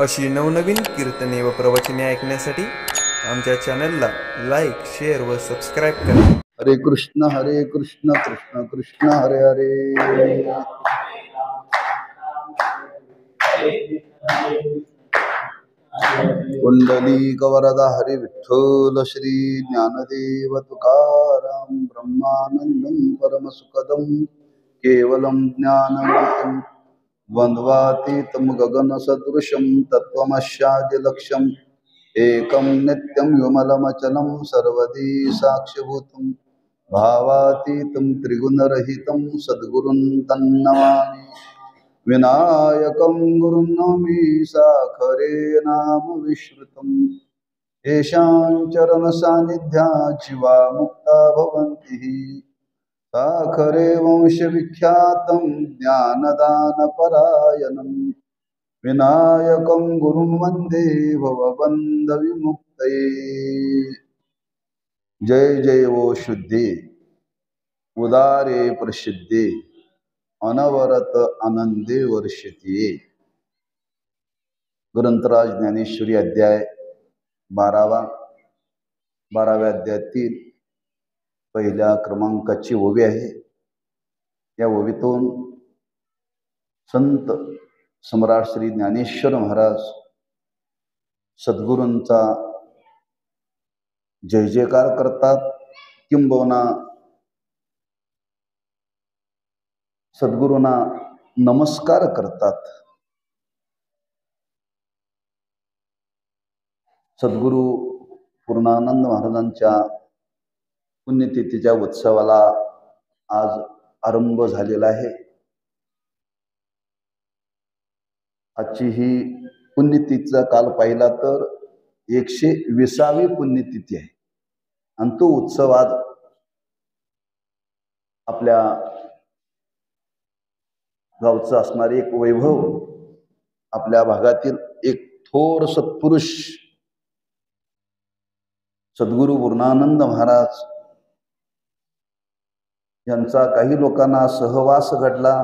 अशी नवनवीन कीर्तने व प्रवचने ऐकण्यासाठी आमच्या चॅनलला लाईक, शेअर व सबस्क्राईब करा. हरे कृष्ण कृष्ण कृष्ण हरे हरे. कुंडलीक वरदा हरि विठ्ठल श्री ज्ञानदेव तुकाराम. ब्रह्मानंदं परमसुखदं केवलं ज्ञानमूर्तिं द्वन्द्वातीतं गगनसदृशं तत्त्वमस्यादिलक्ष्यम् एकं नित्यं विमलमचलं सर्वदी साक्षिभूतं भावातीतं त्रिगुणरहितं सद्गुरुं तन्नमामि. विनायकं गुरुं नौमि साखरे नाम विश्रुतं. येषां चरणसान्निध्यात् जीवा मुक्ता भवन्ति. साखरे वंशविख्यातं ज्ञानदानपरायणं विनायकं गुरुं वन्दे भवबन्धविमुक्तये. जय जय वो शुद्धे उदारे प्रसिद्धे अनवरत आनंदे वर्षितिये. ग्रंथराज ज्ञानेश्वरी अध्याय 12व्या अध्यायातील पहिल्या क्रमांकाची ओवी आहे. या ओवीतून संत सम्राट श्री ज्ञानेश्वर महाराज सद्गुरूंचा जय जयकार करतात, किंबहुना सद्गुरूंना नमस्कार करतात. सद्गुरू पूर्णानंद महाराजांच्या पुण्यतिथीच्या उत्सवाला आज आरंभ झालेला आहे. आजची ही पुण्यतिथीचा काल पाहिला तर 120वी पुण्यतिथी आहे आणि तो उत्सव आज आपल्या गावचं असणारे एक वैभव, आपल्या भागातील एक थोर सत्पुरुष सद्गुरू पूर्णानंद महाराज यांचा काही लोकांना सहवास घडला.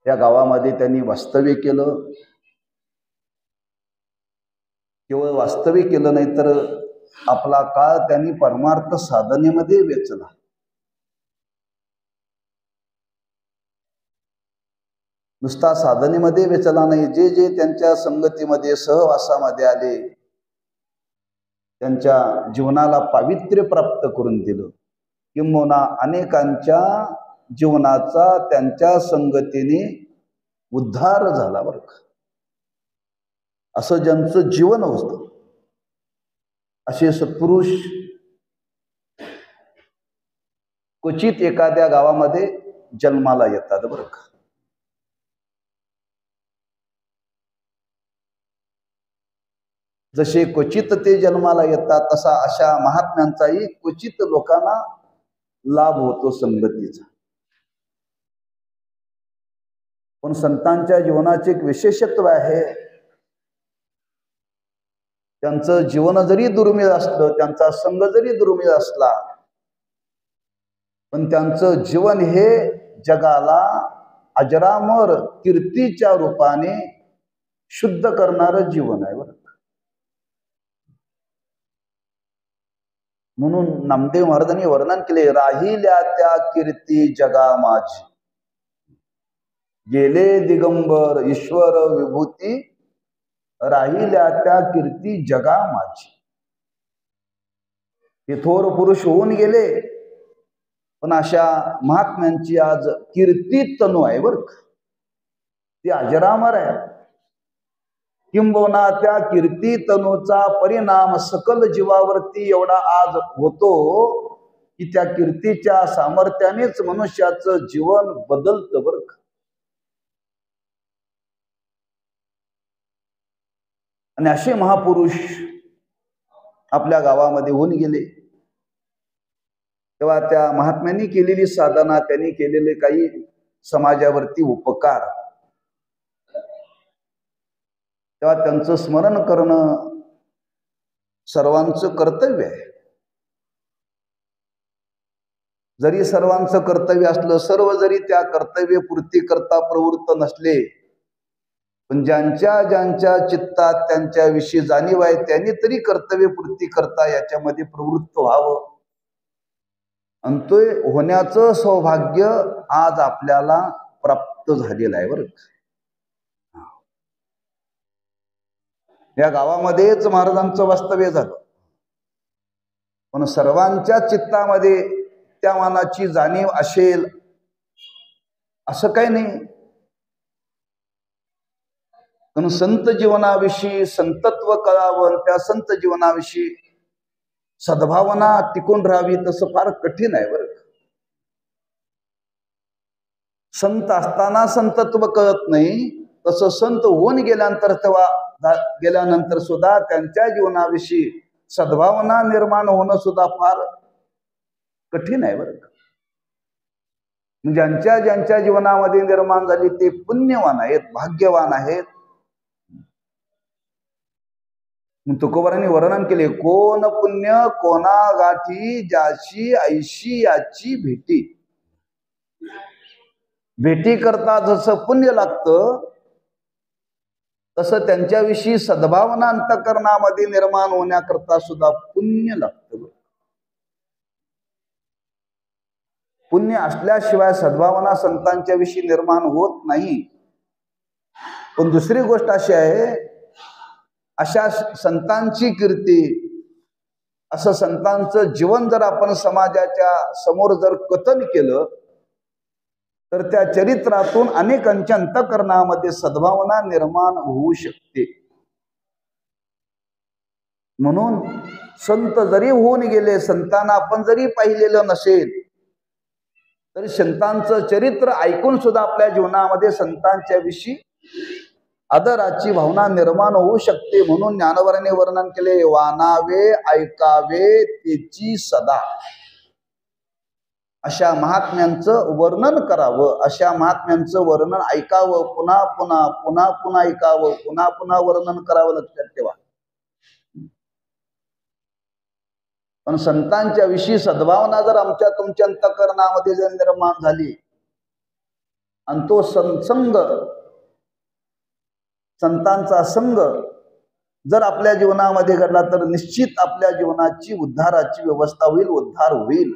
त्या गावामध्ये त्यांनी वास्तव्य केलं. केवळ वास्तव्य केलं नाही तर आपला काळ त्यांनी परमार्थ साधनेमध्ये वेचला. नुसता साधनेमध्ये वेचला नाही, जे जे त्यांच्या संगतीमध्ये सहवासामध्ये आले त्यांच्या जीवनाला पावित्र्य प्राप्त करून दिलं. किंबहुना अनेकांच्या जीवनाचा त्यांच्या संगतीने उद्धार झाला बरं का. असं ज्यांचं जीवन होतं असे सत्पुरुष क्वचित एखाद्या गावामध्ये जन्माला येतात बरं का. जसे क्वचित ते जन्माला येतात तसा अशा महात्म्यांचाही क्वचित लोकांना लाभ होतो संगतीचा. पण संतांच्या जीवनाचे एक विशेषत्व आहे, त्यांचं जीवन जरी दुर्मिळ असलं, त्यांचा संग जरी दुर्मिळ असला, पण त्यांचं जीवन हे जगाला अजरामर कीर्तीच्या रूपाने शुद्ध करणारं जीवन आहे बरं. म्हणून नामदेव महाराजांनी वर्णन केले, राहिल्या त्या कीर्ती जगा माझी, गेले दिगंबर ईश्वर विभूती, राहिल्या त्या कीर्ती जगा माझी. हे थोर पुरुष होऊन गेले, पण अशा महात्म्यांची आज कीर्ती तनू आहे बरं का. ती अजरामर आहे. किंबहुना त्या कीर्ती तनूचा परिणाम सकल जीवावरती एवढा आज होतो की त्या कीर्तीच्या सामर्थ्यानेच मनुष्याचं जीवन बदलतं बरं का. आणि असे महापुरुष आपल्या गावामध्ये होऊन गेले. तेव्हा त्या महात्म्यांनी केलेली साधना, त्यांनी केलेले काही समाजावरती उपकार, तेव्हा त्यांचं स्मरण करणं सर्वांचं कर्तव्य आहे. जरी सर्वांचं कर्तव्य असलं, सर्व जरी त्या कर्तव्य पूर्ती करता प्रवृत्त नसले, पण ज्यांच्या ज्यांच्या चित्तात त्यांच्याविषयी जाणीव आहे त्यांनी तरी कर्तव्यपूर्ती करता याच्यामध्ये प्रवृत्त व्हावं, आणि तो होण्याचं सौभाग्य आज आपल्याला प्राप्त झालेलं आहे बरं. या गावामध्येच महाराजांचं वास्तव्य झालं, पण सर्वांच्या चित्तामध्ये त्या मानाची जाणीव असेल असं काही नाही. पण संत जीवनाविषयी संतत्व कळावं, त्या संत जीवनाविषयी सद्भावना टिकून राहावी तसं फार कठीण आहे बरं. संत असताना संतत्व कळत नाही, तसं संत होऊन गेल्यानंतर सुद्धा त्यांच्या जीवनाविषयी सद्भावना निर्माण होणं सुद्धा फार कठीण आहे बरं. ज्यांच्या ज्यांच्या जीवनामध्ये निर्माण झाली ते पुण्यवान आहेत, भाग्यवान आहेत. तुकोबारांनी वर्णन केले, कोण पुण्य कोणा गाठी ज्याची ऐशी याची भेटी. भेटी करता जसं पुण्य लागतं तसं त्यांच्याविषयी सद्भावना अंतःकरणामध्ये निर्माण होण्याकरता सुद्धा पुण्य लागतं. पुण्य असल्याशिवाय सद्भावना संतांच्या विषयी निर्माण होत नाही. पण दुसरी गोष्ट अशी आहे, अशा संतांची कीर्ती, असं संतांचं जीवन जर आपण समाजाच्या समोर जर कथन केलं तर त्या चरित्रातून अनेकांच्या अंतःकरणामध्ये सद्भावना निर्माण होऊ शकते. म्हणून संत जरी होऊन गेले, संतांना आपण जरी पाहिलेलं नसेल तरी संतांचं चरित्र ऐकून सुद्धा आपल्या जीवनामध्ये संतांच्या विषयी आदराची भावना निर्माण होऊ शकते. म्हणून ज्ञानोबारांनी वर्णन केले, वानावे ऐकावे तेची सदा. अशा महात्म्यांचं वर्णन करावं, अशा महात्म्यांचं वर्णन ऐकावं, पुन्हा पुन्हा पुन्हा पुन्हा ऐकावं, पुन्हा पुन्हा वर्णन करावं. लक्षात ठेवा. पण संतांच्या विषयी सद्भावना जर आमच्या तुमच्या अंतःकरणामध्ये जर निर्माण झाली आणि तो संसंग, संतांचा संग जर आपल्या जीवनामध्ये घडला तर निश्चित आपल्या जीवनाची उद्धाराची व्यवस्था होईल, उद्धार होईल.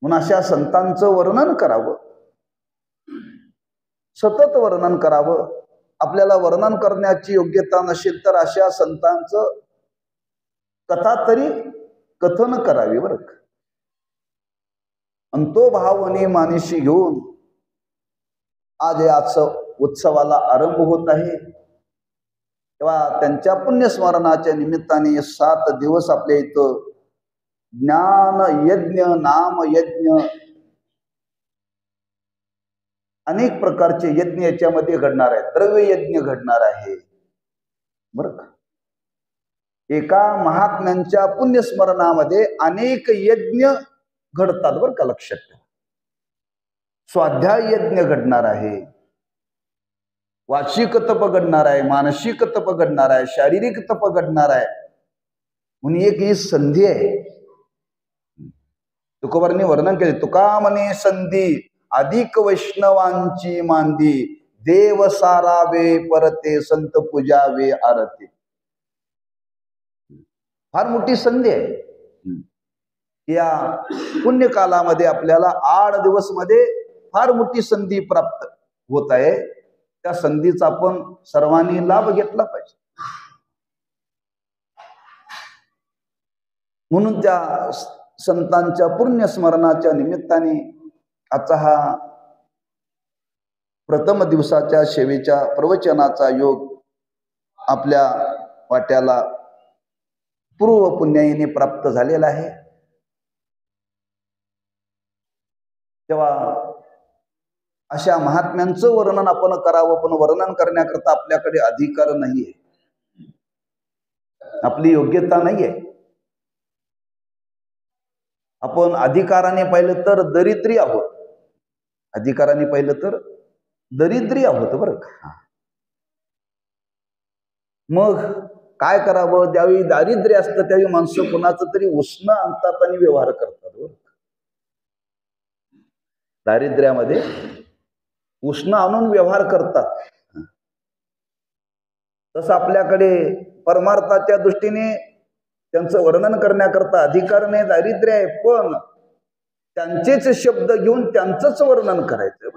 म्हणून अशा संतांचं वर्णन करावं, सतत वर्णन करावं. आपल्याला वर्णन करण्याची योग्यता नसेल तर अशा संतांचं कथा तरी कथन करावी बरं. आणि तो भावने मानिशी घेऊन आज याचं उत्सवाला आरंभ होत आहे. तेव्हा त्यांच्या पुण्यस्मरणाच्या निमित्ताने 7 दिवस आपल्या इथं ज्ञान यज्ञ, नाम यज्ञ, अनेक प्रकारचे यज्ञ याच्यामध्ये घडणार आहे. द्रव्य यज्ञ घडणार आहे बरं का. एका महात्म्यांच्या पुण्यस्मरणामध्ये अनेक यज्ञ घडतात बरं का, लक्षात ठेवा. स्वाध्याय यज्ञ घडणार आहे, वाचिक तप घडणार आहे, मानसिक तप घडणार आहे, शारीरिक तप घडणार आहे. म्हणून एक ही संधी आहे. तुकोबारांनी वर्णन केले, तुका म्हणे संधी अधिक वैष्णवांची मांदी, देव सारावे परते संत पूजावे आरती. फार मोठी संधी आहे. या पुण्यकालामध्ये आपल्याला 8 दिवस मध्ये फार मोठी संधी प्राप्त होत आहे. त्या संधीचा आपण सर्वांनी लाभ घेतला पाहिजे. म्हणून त्या संतांच्या पुण्यस्मरणाच्या निमित्ताने आजचा हा प्रथम दिवसाच्या सेवेच्या प्रवचनाचा योग आपल्या वाट्याला पूर्व पुण्याईने प्राप्त झालेला आहे. तेव्हा अशा महात्म्यांचं वर्णन आपण करावं, पण वर्णन करण्याकरता आपल्याकडे अधिकार नाहीये, आपली योग्यता नाहीये. आपण अधिकाराने पाहिलं तर दरिद्री आहोत, अधिकाराने पाहिलं तर दरिद्री आहोत बरं का. मग काय करावं, ज्यावेळी दारिद्र्य असतं त्यावेळी माणसं कोणाचं तरी उष्ण आणतात आणि व्यवहार करतात बरं. दारिद्र्यामध्ये उष्ण आणून व्यवहार करतात. तसं आपल्याकडे परमार्थाच्या दृष्टीने त्यांचं वर्णन करण्याकरता अधिकार नाही, दारिद्र्य आहे, पण त्यांचेच शब्द घेऊन त्यांचंच वर्णन करायचं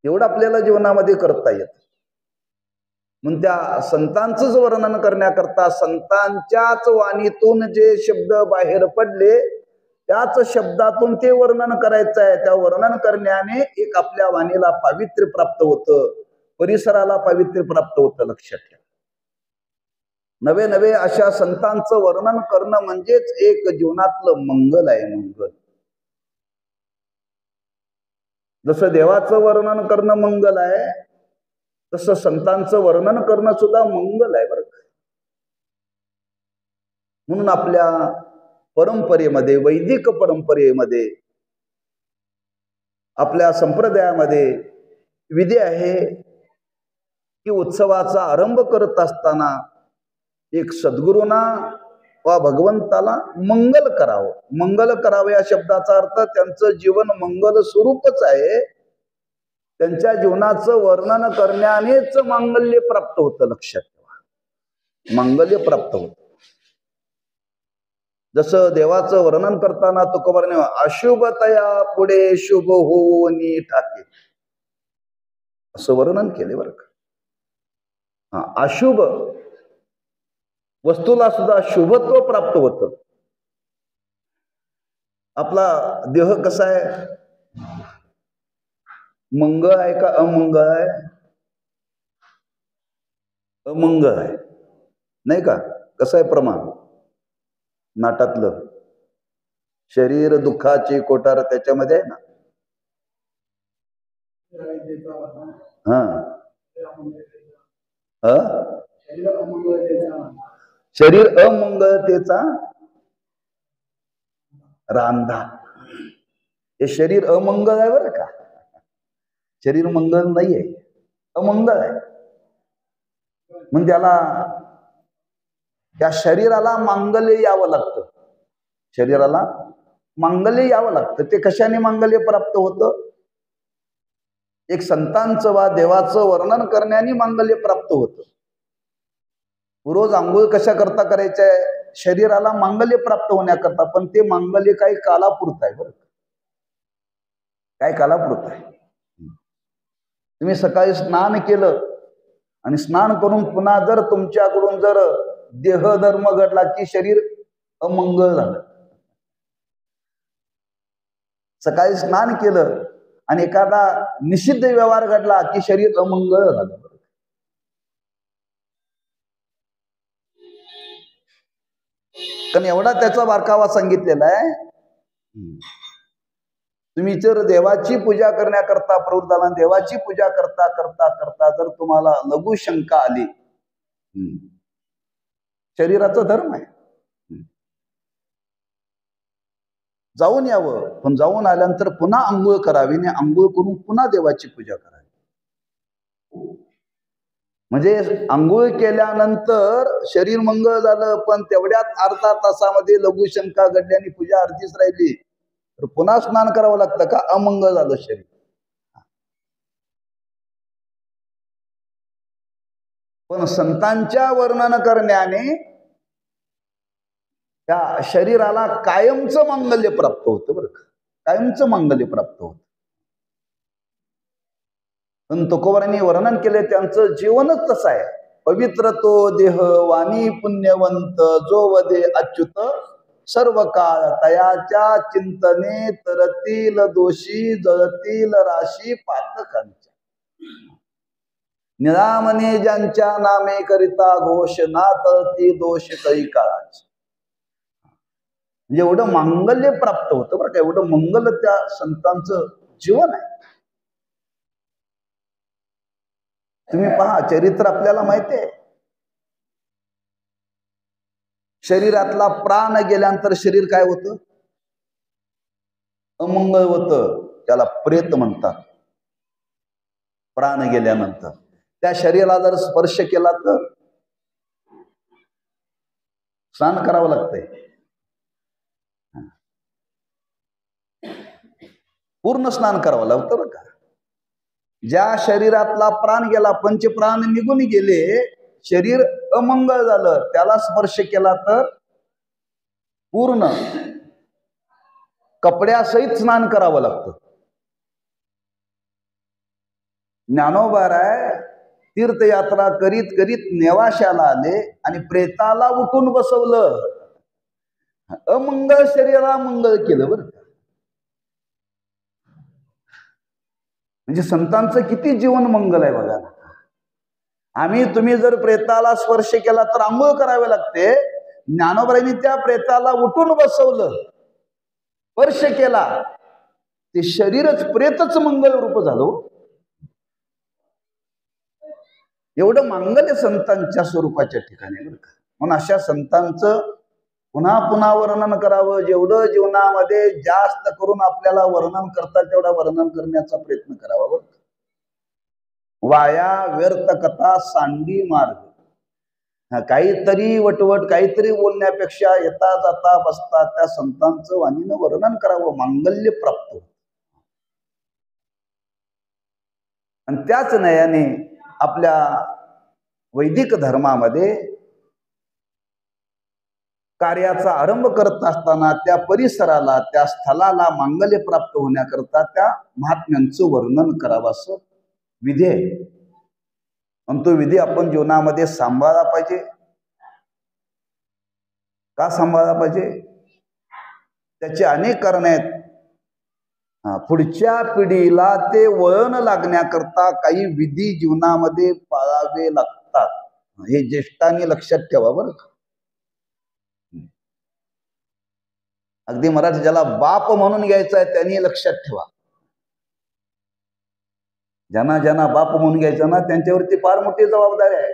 एवढं आपल्याला जीवनामध्ये करता येत. म्हणून त्या संतांचंच वर्णन करण्याकरता संतांच्याच वाणीतून जे शब्द बाहेर पडले त्याच शब्दातून ते वर्णन करायचं आहे. त्या वर्णन करण्याने एक आपल्या वाणीला पावित्र्य प्राप्त होतं, परिसराला पावित्र्य प्राप्त होतं. लक्षात ठेवा, नवे नवे अशा संतांचं वर्णन करणं म्हणजेच एक जीवनातलं मंगल आहे. मंगल, जसं देवाचं वर्णन करणं मंगल आहे, तसं संतांचं वर्णन करणं सुद्धा मंगल आहे बरं. म्हणून आपल्या परंपरेमध्ये, वैदिक परंपरेमध्ये, आपल्या संप्रदायामध्ये विधी आहे की उत्सवाचा आरंभ करत असताना एक सद्गुरूंना वा भगवंताला मंगल करावं. मंगल करावं या शब्दाचा अर्थ त्यांचं जीवन मंगल स्वरूपच आहे. त्यांच्या जीवनाचं वर्णन करण्यानेच मांगल्य प्राप्त होतं. लक्षात ठेवा, मांगल्य प्राप्त होतं. जसं देवाचं वर्णन करताना तुकोबाने अशुभतया पुढे शुभ होऊनी ठाके असं वर्णन केले बरं का. अशुभ वस्तूला सुद्धा शुभत्व प्राप्त होतं. आपला देह कसा आहे, मंगळ आहे का अमंगळ आहे? अमंगळ आहे, नाही का? कसं आहे प्रमाण नाटातलं, शरीर दुःखाचे कोठार त्याच्यामध्ये आहे ना. शरीर अमंगळतेचा रांधा. हे शरीर अमंगळ आहे बरं का. शरीर मंगळ नाहीये, अमंगळ आहे. मग त्या शरीराला मांगल्य यावं लागतं. शरीराला मांगल्य यावं लागतं. ते कशाने मांगल्य प्राप्त होतं? एक संतांचं वा देवाचं वर्णन करण्याने मांगल्य प्राप्त होतं. रोज आंघोळ कशा करता करायचंय? शरीराला मांगल्य प्राप्त होण्याकरता. पण ते मांगल्य काही कालापुरतं आहे बरं. काय कालापुरतं आहे? तुम्ही सकाळी स्नान केलं आणि स्नान करून पुन्हा जर तुमच्याकडून जर देहधर्म घडला की शरीर अमंगळ झालं. सकाळी स्नान केलं आणि एखादा निषिद्ध व्यवहार घडला की शरीर अमंगळ झालं. कारण एवढा त्याचा बारकावा सांगितलेला आहे. तुम्ही जर देवाची पूजा करण्याकरता प्रवृत्त झाला, देवाची पूजा करता करता करता जर तुम्हाला लघु शंका आली, शरीराचा धर्म आहे, जाऊन यावं. पण जाऊन आल्यानंतर पुन्हा आंघोळ करावी आणि आंघोळ करून पुन्हा देवाची पूजा करावी. म्हणजे आंघोळ केल्यानंतर शरीर मंगळ झालं, पण तेवढ्यात अर्धा तासामध्ये लघुशंका घडल्याने पूजा अर्धीच राहिली तर पुन्हा स्नान करावं लागतं का? अमंगळ झालं शरीर. पण संतांच्या वर्णन करण्याने त्या शरीराला कायमचं मांगल्य प्राप्त होतं बरं का. कायमचं मांगल्य प्राप्त होतं. पण तुकोबांनी वर्णन केले त्यांचं जीवनच तसं आहे. पवित्र तो देह वाणी पुण्यवंत जो वदे अच्युत सर्व काळ तयाच्या चिंतने तरतील दोषी जळतील राशी पातकांच्या निरामने ज्यांच्या नामे करिता घोष ना तळती दोष काही काळाचे. एवढं मांगल्य प्राप्त होतं बरं का. एवढं मंगल त्या संतांचं जीवन आहे. तुम्ही पहा, चरित्र आपल्याला माहिती आहे. शरीरातला प्राण गेल्यानंतर शरीर काय होतं? अमंगळ होतं. त्याला प्रेत म्हणतात. प्राण गेल्यानंतर त्या शरीराला जर स्पर्श केला तर स्नान करावं लागतंय. पूर्ण स्नान करावं लागतं बरं का. ज्या शरीरातला प्राण गेला, पंचप्राण निघून गेले, शरीर अमंगळ झालं, त्याला स्पर्श केला तर पूर्ण कपड्यासहित स्नान करावं लागतं. ज्ञानोबाराय तीर्थयात्रा करीत करीत नेवाशाला आले आणि प्रेताला उठून बसवलं. अमंगळ शरीराला मंगळ केलं बरं. म्हणजे संतांचं किती जीवन मंगल आहे बघा. आम्ही तुम्ही जर प्रेताला स्पर्श केला तर आंघोळ करावे लागते. ज्ञानोबाईंनी त्या प्रेताला उठून बसवलं, स्पर्श केला, ते शरीरच प्रेतच मंगल रूप झालं. एवढं मांगल्य संतांच्या स्वरूपाच्या ठिकाणी बरं का. म्हणून अशा संतांचं पुन्हा पुन्हा वर्णन करावं. जेवढं जीवनामध्ये जास्त करून आपल्याला वर्णन करता तेवढा वर्णन करण्याचा प्रयत्न करावा बरं. वाया व्यर्थ कथा सांडी मार्ग. काहीतरी वटवट काहीतरी बोलण्यापेक्षा येता जाता बसता त्या संतांचं वाणीनं वर्णन करावं, मांगल्य प्राप्त होतं. आणि त्याच नयाने आपल्या वैदिक धर्मामध्ये कार्याचा आरंभ करत असताना त्या परिसराला, त्या स्थळाला मांगल्य प्राप्त होण्याकरता त्या महात्म्यांचं वर्णन करावं असं विधी आहे. आणि तो विधी आपण जीवनामध्ये सांभाळला पाहिजे. का सांभाळला पाहिजे? त्याचे अनेक कारण आहेत. पुढच्या पिढीला ते वळण लागण्याकरता काही विधी जीवनामध्ये पाळावे लागतात. हे ज्येष्ठांनी लक्षात ठेवा बरं. अगदी मराठी ज्याला बाप म्हणून घ्यायचा आहे त्यांनी लक्षात ठेवा. ज्यांना ज्यांना बाप म्हणून घ्यायचा ना त्यांच्यावरती फार मोठी जबाबदारी आहे.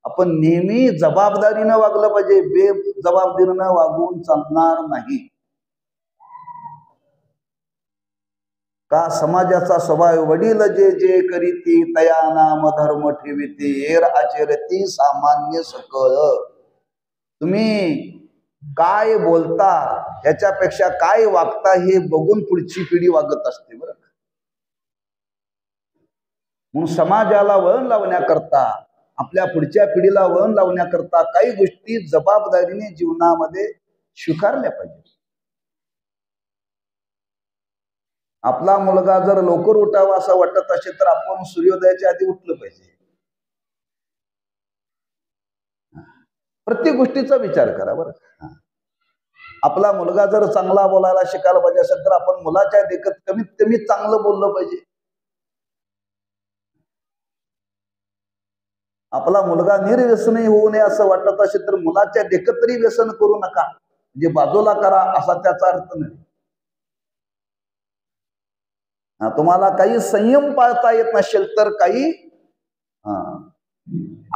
आपण नेहमी जबाबदारीनं वागलं पाहिजे, बेजबाबदारीनं वागून चालणार नाही. का समाजाचा स्वभाव वडील जे जे करीती तया नाम धर्म ठेविती एर आचरती सामान्य सकळ. तुम्ही काय बोलता ह्याच्यापेक्षा काय वागता हे बघून पुढची पिढी वागत असते बरं. म्हणून समाजाला वळण लावण्याकरता, आपल्या पुढच्या पिढीला वळण लावण्याकरता काही गोष्टी जबाबदारीने जीवनामध्ये स्वीकारल्या पाहिजे. आपला मुलगा जर लवकर उठावा असं वाटत असेल तर आपण सूर्योदयाच्या आधी उठलं पाहिजे. प्रत्येक गोष्टीचा विचार करा बरं. आपला मुलगा जर चांगला बोलायला शिकायला पाहिजे असेल तर आपण मुलाच्या देखत कमीत कमी चांगलं बोललं पाहिजे. आपला मुलगा निर्व्यसनी होऊ नये असं वाटत असेल तर मुलाच्या देखत तरी व्यसन करू नका, म्हणजे बाजूला करा असा त्याचा अर्थ नाही. तुम्हाला काही संयम पाळता येत नसेल तर काही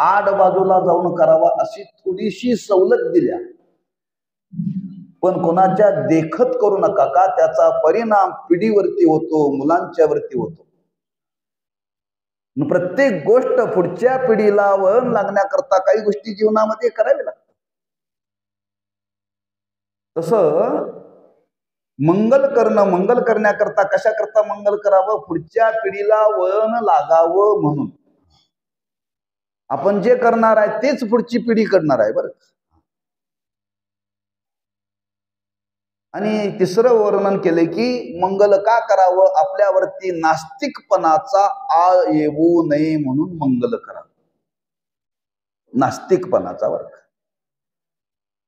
आड बाजूला जाऊन करावा अशी थोडीशी सवलत दिल्या, पण कोणाच्या देखत करू नका. का त्याचा परिणाम पिढीवरती होतो, मुलांच्या वरती होतो. प्रत्येक गोष्ट पुढच्या पिढीला वळण लागण्याकरता काही गोष्टी जीवनामध्ये करावी लागतात. तसं मंगल करणं, मंगल करण्याकरता कशा करता मंगल करावं? पुढच्या पिढीला वळण लागावं म्हणून आपण जे करणार आहे तेच पुढची पिढी करणार आहे बरं. आणि तिसरं वर्णन केले की मंगल का करावं? आपल्यावरती नास्तिकपणाचा आळ येऊ नये म्हणून मंगल करावं. नास्तिकपणाचा वर्ग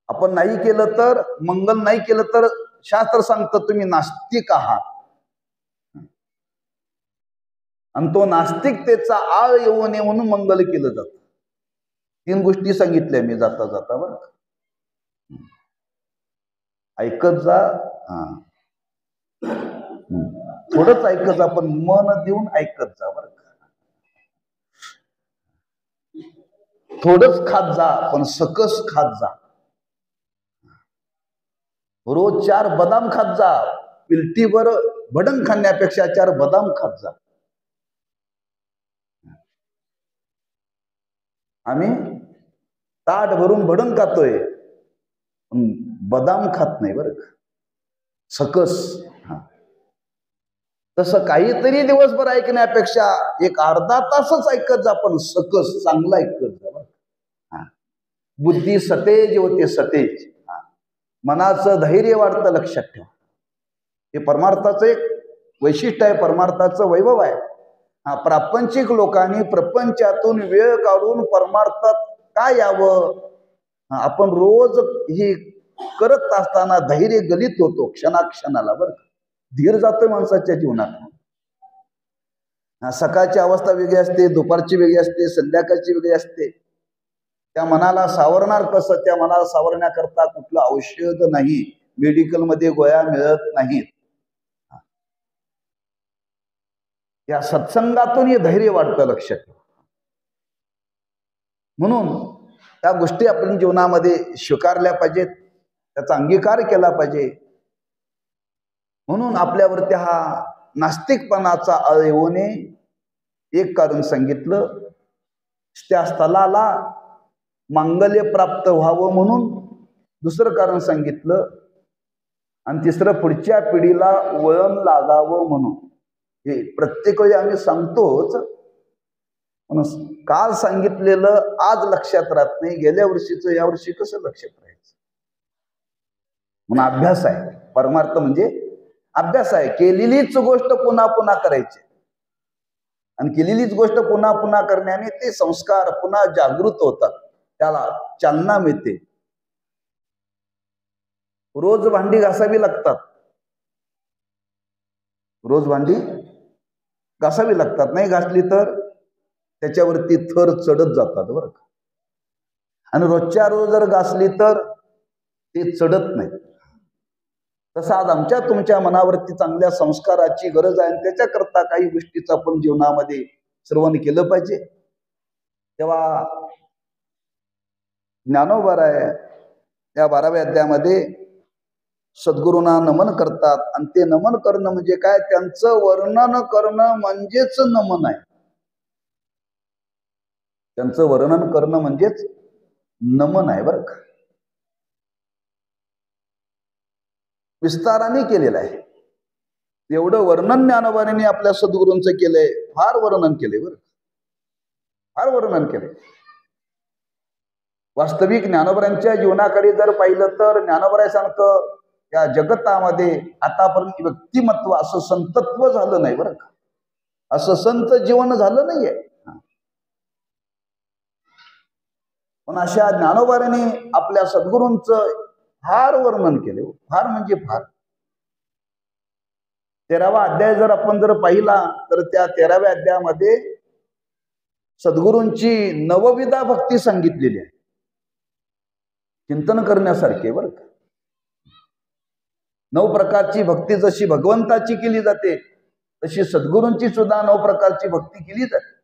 आपण नाही केलं तर, मंगल नाही केलं तर शास्त्र सांगतं तुम्ही नास्तिक आहात. आणि तो नास्तिकतेचा आळ येऊ नये म्हणून मंगल केलं जातं. 3 गोष्टी सांगितल्या मी जाता जाता बरं. ऐकत जा, थोडंच ऐकत जा पण मन देऊन ऐकत जा बरं. थोडंच खात जा पण सकस खात जा. रोज 4 बदाम खात जा. पिलटीवर भडंग खाण्यापेक्षा 4 बदाम खात जा. आम्ही ताट भरून भडंग खातोय, बदाम खात नाही बरं. सकस. तसं काहीतरी दिवसभर ऐकण्यापेक्षा एक अर्धा तासच ऐकत जा, पण सकस चांगलं ऐकत जा. हा. बुद्धी सतेज होते, सतेज. मनाचं धैर्य वाढतं, लक्षात ठेवा. हे परमार्थाचं एक वैशिष्ट्य आहे, परमार्थाचं वैभव आहे. प्रापंचिक लोकांनी प्रपंचातून वेळ काढून परमार्थात काय यावं, आपण रोज ही करत असताना धैर्य गलित होतो क्षणाक्षणाला. बरं, धीर जातोय माणसाच्या जीवनात. सकाळची अवस्था वेगळी असते, दुपारची वेगळी असते, संध्याकाळची वेगळी असते. त्या मनाला सावरणार कसं? त्या मनाला सावरण्याकरता कुठलं औषध नाही, मेडिकलमध्ये गोळ्या मिळत नाहीत. या सत्संगातून हे धैर्य वाढतं, लक्षात ठेवा. म्हणून त्या गोष्टी आपण जीवनामध्ये स्वीकारल्या पाहिजेत, त्याचा अंगीकार केला पाहिजे. म्हणून आपल्यावरती हा नास्तिकपणाचा आळ येऊ नये एक कारण सांगितलं. त्या स्थलाला मांगल्य प्राप्त व्हावं म्हणून दुसरं कारण सांगितलं. आणि तिसरं पुढच्या पिढीला वळण लागावं म्हणून. हे प्रत्येक वेळी आम्ही सांगतोच, म्हणून काल सांगितलेलं आज लक्षात राहत नाही, गेल्या वर्षीचं या वर्षी कसं लक्षात राहायचं. म्हणून अभ्यास आहे. परमार्थ म्हणजे अभ्यास आहे. केलेलीच गोष्ट पुन्हा पुन्हा करायची, आणि केलेलीच गोष्ट पुन्हा पुन्हा करण्याने ते संस्कार पुन्हा जागृत होतात, त्याला चालना मिळते. रोज भांडी घासावी लागतात, रोज भांडी घासावी लागतात. नाही घासली तर त्याच्यावरती थर चढत जातात, बरं का. आणि रोजच्या रोज जर घासली तर ते चढत नाही. तसं आज आमच्या तुमच्या मनावरती चांगल्या संस्काराची गरज आहे, आणि त्याच्याकरता काही गोष्टीचं आपण जीवनामध्ये श्रवण केलं पाहिजे. तेव्हा ज्ञानोबा आहे या 12व्या अध्यायामध्ये सद्गुरूंना नमन करतात. आणि ते नमन करणं म्हणजे काय? त्यांचं वर्णन करणं म्हणजेच नमन आहे. त्यांचं वर्णन करणं म्हणजेच नमन आहे, बरं का. विस्ताराने केलेलं आहे. एवढं वर्णन ज्ञानोबाने आपल्या सद्गुरूंचं केलंय, फार वर्णन केलंय, बरं, फार वर्णन केलंय. वास्तविक ज्ञानोबांच्या जीवनाकडे जर पाहिलं तर ज्ञानोबांसारखं या जगतामध्ये आतापर्यंत व्यक्तिमत्व असं संतत्व झालं नाही, बरं का. असं संत जीवन झालं नाहीये. पण अशा ज्ञानोबाने आपल्या सद्गुरूंचं फार वर्णन केले, फार म्हणजे फार. 13वा अध्याय जर आपण पाहिला तर त्या 13व्या अध्यायामध्ये सद्गुरूंची नवविधा भक्ती सांगितलेली आहे. चिंतन करण्यासारखे, बरं का. 9 प्रकारची भक्ती जशी भगवंताची केली जाते, तशी सद्गुरूंची सुद्धा 9 प्रकारची भक्ती केली जाते.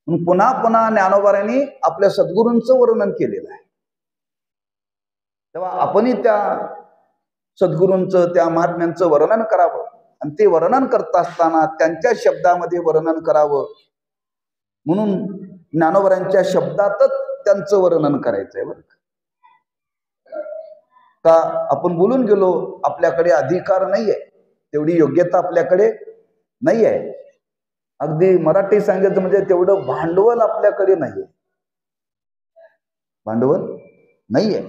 पुन्हा पुन्हा ज्ञानोबांनी आपल्या सद्गुरूंचं वर्णन केलेलं आहे. तेव्हा आपणही त्या सद्गुरूंचं, त्या महात्म्यांचं वर्णन करावं, आणि ते वर्णन करत असताना त्यांच्या शब्दामध्ये वर्णन करावं. म्हणून ज्ञानोबांच्या शब्दातच त्यांचं वर्णन करायचंय, बरं का. आपण बोलून गेलो, आपल्याकडे अधिकार नाहीये, तेवढी योग्यता आपल्याकडे नाही आहे. अगदी मराठी सांगायचं म्हणजे तेवढं भांडवल आपल्याकडे नाहीये, भांडवल नाहीये.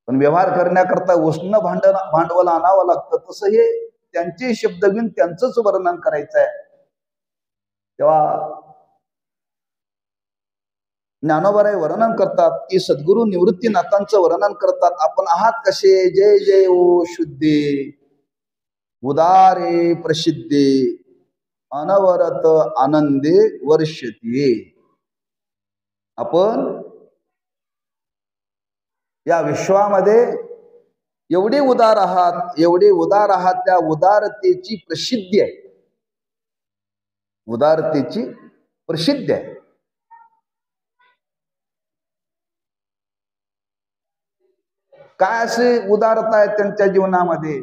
पण व्यवहार करण्याकरता उष्ण भांडवल आणावं लागतं. तसं हे त्यांचे शब्द घेऊन त्यांचंच वर्णन करायचं आहे. तेव्हा ज्ञानोबा वर्णन करतात की सद्गुरू निवृत्तीनाथांचं वर्णन करतात. आपण आहात कसे? जय जय ओ शुद्धे उदारे प्रसिद्धे अनवरत आनंदे वर्षते. आपण या विश्वामध्ये एवढे उदार आहात, एवढे उदार आहात. त्या उदारतेची प्रसिद्धी आहे, उदारतेची प्रसिद्धी आहे. काय असे उदारता आहे त्यांच्या जीवनामध्ये?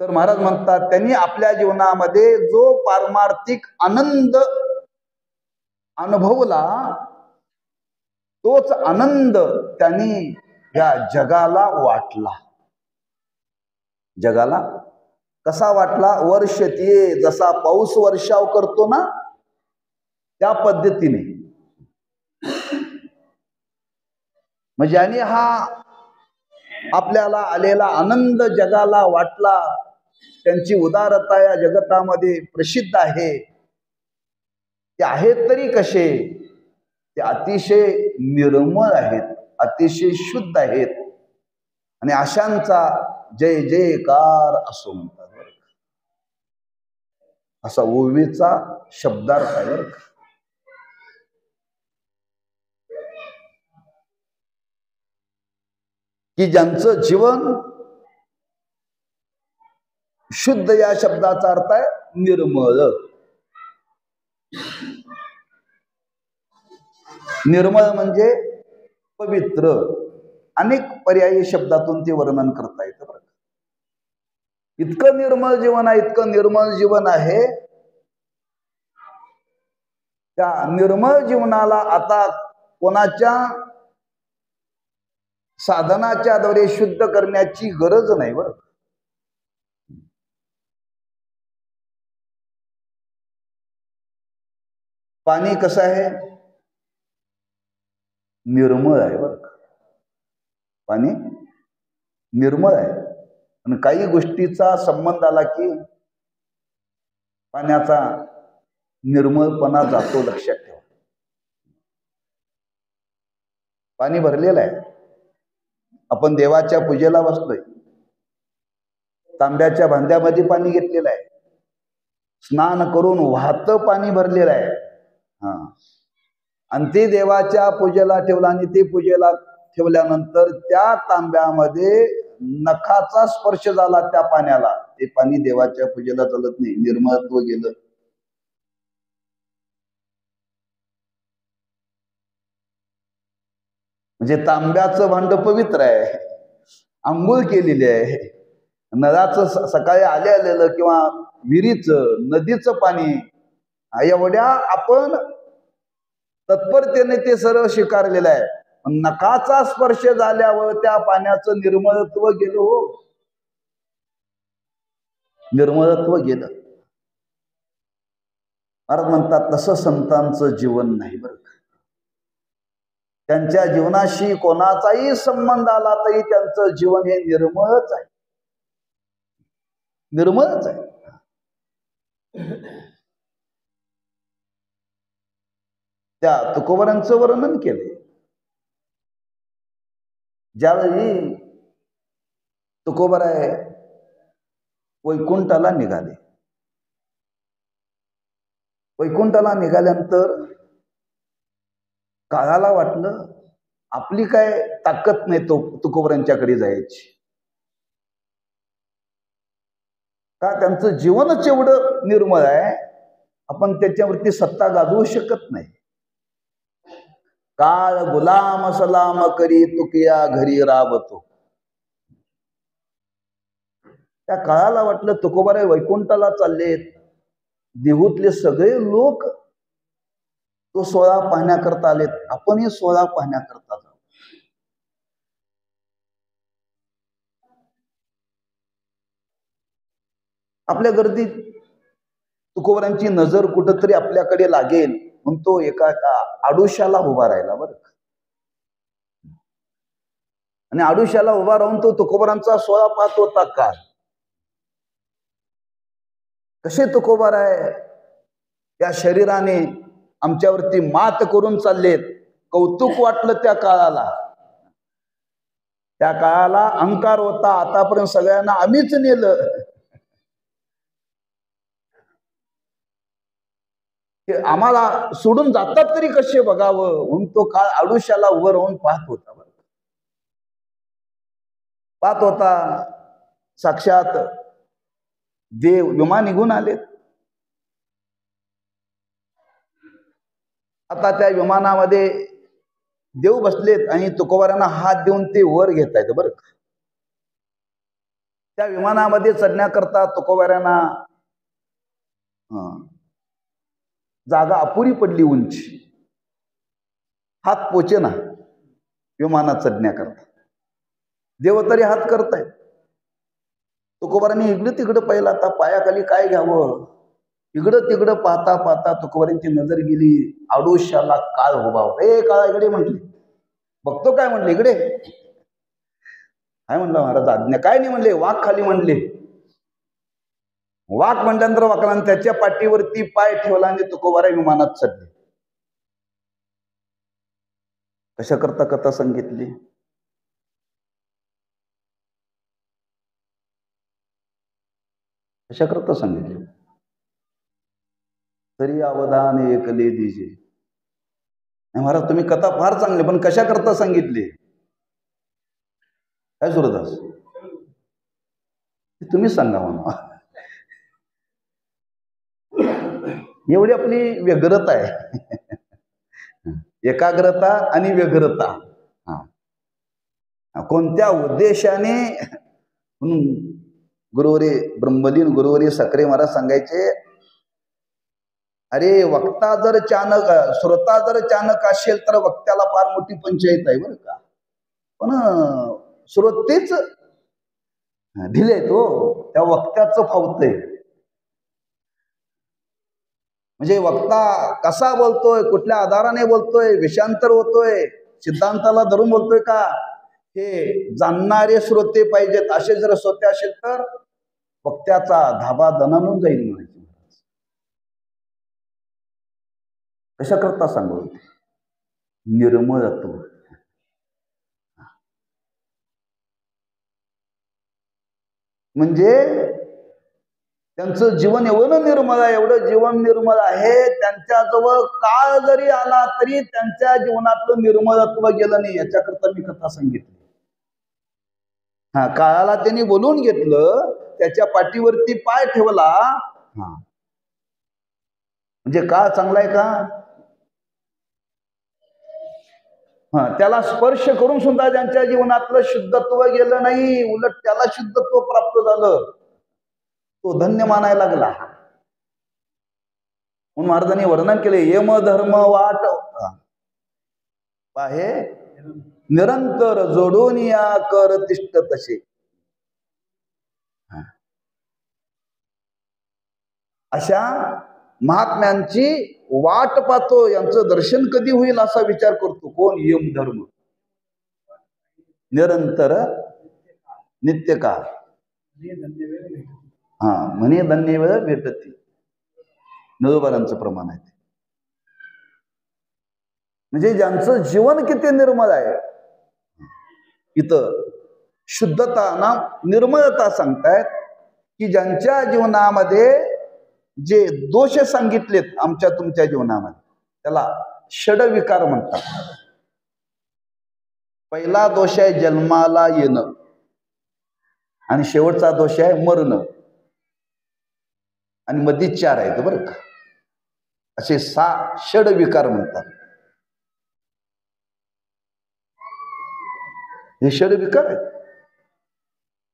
तर महाराज म्हणतात, त्यांनी आपल्या जीवनामध्ये जो पारमार्थिक आनंद अनुभवला, तोच आनंद त्यांनी या जगाला वाटला. जगाला कसा वाटला? वर्ष ते जसा पाऊस वर्षाव करतो ना त्या पद्धतीने. म्हणजे आणि हा आपल्याला आलेला आनंद जगाला वाटला. त्यांची उदारता या जगतामध्ये प्रसिद्ध आहे. ते आहेत तरी कसे? ते अतिशय निर्मळ आहेत, अतिशय शुद्ध आहेत. आणि अशांचा जय जयकार असो म्हणतात. असा ओवीचा शब्दार्थ आहे. की ज्यांचं जीवन शुद्ध या शब्दाचा अर्थ आहे निर्मळ. निर्मळ म्हणजे पवित्र. अनेक पर्यायी शब्दातून ते वर्णन करता येतं. इतकं निर्मळ जीवन आहे, इतकं निर्मळ जीवन आहे. त्या निर्मळ जीवनाला आता कोणाच्या साधनाच्या द्वारे शुद्ध करण्याची गरज नाही. बरं, पाणी कसं आहे? निर्मळ आहे. बरं, पाणी निर्मळ आहे. आणि काही गोष्टीचा संबंध आला की पाण्याचा निर्मळपणा जातो. लक्षात ठेवा. पाणी भरलेलं आहे. आपण देवाच्या पूजेला बसलोय, तांब्याच्या भांड्यामध्ये पाणी घेतलेलं आहे. स्नान करून वाहतं पाणी भरलेलं आहे. आणि ते देवाच्या पूजेला ठेवलं. आणि ते पूजेला ठेवल्यानंतर त्या तांब्यामध्ये नखाचा स्पर्श झाला त्या पाण्याला, ते पाणी देवाच्या पूजेला चालत नाही. निर्मळत्व गेलं. म्हणजे तांब्याचं भांड पवित्र आहे, आंघोळ केलेली आहे. नळाचं सकाळी आलेलं किंवा विहिरीचं, नदीचं पाणी एवढ्या आपण तत्परतेने ते सर्व स्वीकारलेलं आहे. नखाचा स्पर्श झाल्यावर त्या पाण्याचं निर्मळत्व गेलं. हो, निर्मळत्व गेलं. महाराज म्हणतात तसं संतांचं जीवन नाही. बरं, त्यांच्या जीवनाशी कोणाचाही संबंध आला तरी त्यांचं जीवन हे निर्मळच आहे, निर्मळच आहे. त्या तुकोबारांचं वर्णन केले. ज्यावेळी तुकोबाराय वैकुंठाला निघाले, वैकुंठाला निघाल्यानंतर काळाला वाटलं आपली काय ताकद नाही तुकोबारांच्याकडे जायची. का? त्यांचं जीवनच एवढं निर्मळ आहे, आपण त्याच्यावरती सत्ता गाजवू शकत नाही. काळ गुलाम सलाम करी तुकिया घरी राबतो. त्या काळाला वाटलं तुकोबाराय वैकुंठाला चाललेत, देहूतले सगळे लोक तो सोहळा पाहण्याकरता आलेत, आपणही सोहळा पाहण्याकरता जाऊ. आपल्या गर्दीत तुकोबारांची नजर कुठंतरी आपल्याकडे लागेल म्हणून तो एका आडुशाला उभा राहिला. बरं, आणि आडुशाला उभा राहून तो तुकोबारांचा सोहळा पाहत होता. का कसे तुकोबाराय त्या शरीराने आमच्यावरती मात करून चाललेत. कौतुक वाटलं त्या काळाला. त्या काळाला अहंकार होता, आतापर्यंत सगळ्यांना आम्हीच नेलं. आम्हाला सोडून जातात तरी कसे बघावं म्हणून तो काळ आडुशाला उभं राहून पाहत होता. पाहत होता. साक्षात देव विमान निघून आलेत. आता त्या विमानामध्ये देव बसलेत आणि तुकोबारांना हात देऊन ते वर घेत आहेत. बरं, त्या विमानामध्ये चढण्याकरता तुकोबारांना जागा अपुरी पडली, उंची, हात पोचे ना विमानात चढण्याकरता. देव तरी हात करतायत. तुकोबारांनी इकडं तिकडं पाहिलं, आता पायाखाली काय घ्यावं. इकडं तिकडं पाहता पाहता तुकोबारांची नजर गेली आडोशाला काळ उभा होता. ए काळा इकडे म्हटले. बघतो काय म्हटले, इकडे काय म्हणलं महाराज आज्ञा. काय नाही म्हणले, वाघ खाली म्हणले. वाघ म्हणल्यानंतर वाकला, त्याच्या पाठीवरती पाय ठेवला आणि तुकोबारा विमानात चढले. कशा करता कथा सांगितली. कशा करता सांगितली. तरी अवधान एकले दिजे. महाराज तुम्ही कथा फार चांगली, पण कशा करता सांगितली. काय सुरदास तुम्ही सांगा म्हणा. एवढी आपली व्यग्रता आहे. एकाग्रता आणि व्यग्रता. कोणत्या उद्देशाने. गुरुवरी ब्रह्मलीन गुरुवरी सकरे महाराज सांगायचे, अरे वक्ता जर चाणक, श्रोता जर चाणक असेल तर वक्त्याला फार मोठी पंचायत आहे बरं का. पण श्रोतेच ढिले तो त्या वक्त्याचं फावतंय. म्हणजे वक्ता कसा बोलतोय, कुठल्या आधाराने बोलतोय, विषयांतर होतोय, सिद्धांताला धरून बोलतोय का, हे जाणणारे श्रोते पाहिजेत. असे जर श्रोते असेल तर वक्त्याचा धाबा दणानून जाईल म्हणायचे. कशा करता सांगू. निर्मळत्व. म्हणजे त्यांचं जीवन एवढं निर्मळ आहे, एवढं जीवन निर्मळ आहे, त्यांच्याजवळ काळ जरी आला तरी त्यांच्या जीवनातलं निर्मळत्व गेलं नाही. याच्याकरता मी कथा सांगितली. काळाला त्यांनी बोलून घेतलं, त्याच्या पाठीवरती पाय ठेवला. म्हणजे काळ चांगला आहे का. त्याला स्पर्श करून सुद्धा त्यांच्या जीवनातलं शुद्धत्व गेलं नाही, उलट त्याला शुद्धत्व प्राप्त झालं. तो धन्य मानायला लागला. म्हणून महाराजांनी वर्णन केले, यम धर्म वाट आहे निरंतर जोडून या कर तिष्ठ तसे. अशा महात्म्यांची वाट पाहतो, यांचं दर्शन कधी होईल असा विचार करतो. कोण. यम धर्म निरंतर नित्यकाळ. म्हणे धन्य वेळ भेटती. नळोबारांचं प्रमाण आहे. म्हणजे ज्यांचं जीवन किती निर्मळ आहे. इथं शुद्धता ना निर्मळता सांगतायत की ज्यांच्या जीवनामध्ये जे दोष सांगितलेत आमच्या तुमच्या जीवनामध्ये, त्याला षडविकार म्हणतात. पहिला दोष आहे जन्माला येणं, आणि शेवटचा दोष आहे मरण, आणि मध्ये 4 आहेत बरं का. असे 6 षडविकार म्हणतात. हे षडविकार आहेत.